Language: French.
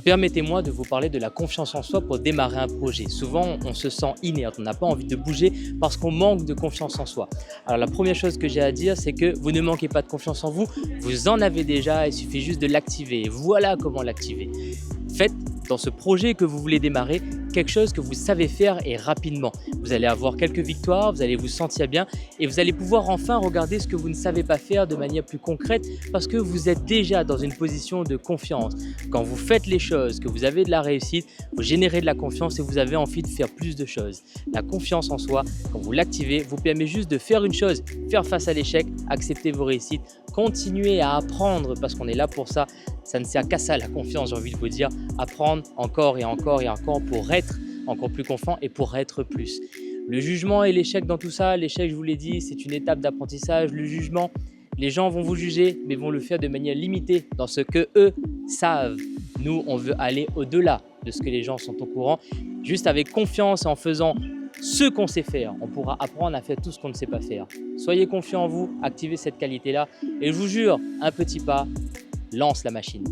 Permettez-moi de vous parler de la confiance en soi pour démarrer un projet. Souvent, on se sent inerte, on n'a pas envie de bouger parce qu'on manque de confiance en soi. Alors la première chose que j'ai à dire, c'est que vous ne manquez pas de confiance en vous, vous en avez déjà, il suffit juste de l'activer. Voilà comment l'activer. Faites dans ce projet que vous voulez démarrer quelque chose que vous savez faire et rapidement. Vous allez avoir quelques victoires, vous allez vous sentir bien et vous allez pouvoir enfin regarder ce que vous ne savez pas faire de manière plus concrète parce que vous êtes déjà dans une position de confiance. Quand vous faites les choses, que vous avez de la réussite, vous générez de la confiance et vous avez envie de faire plus de choses. La confiance en soi, quand vous l'activez, vous permet juste de faire une chose, faire face à l'échec, accepter vos réussites, continuer à apprendre parce qu'on est là pour ça. Ça ne sert qu'à ça la confiance, j'ai envie de vous dire, apprendre encore et encore et encore pour être encore plus confiant et pour être plus. Le jugement et l'échec dans tout ça, l'échec, je vous l'ai dit, c'est une étape d'apprentissage. Le jugement, les gens vont vous juger, mais vont le faire de manière limitée dans ce que eux savent. Nous, on veut aller au-delà de ce que les gens sont au courant. Juste avec confiance et en faisant ce qu'on sait faire, on pourra apprendre à faire tout ce qu'on ne sait pas faire. Soyez confiants en vous, activez cette qualité-là et je vous jure, un petit pas lance la machine.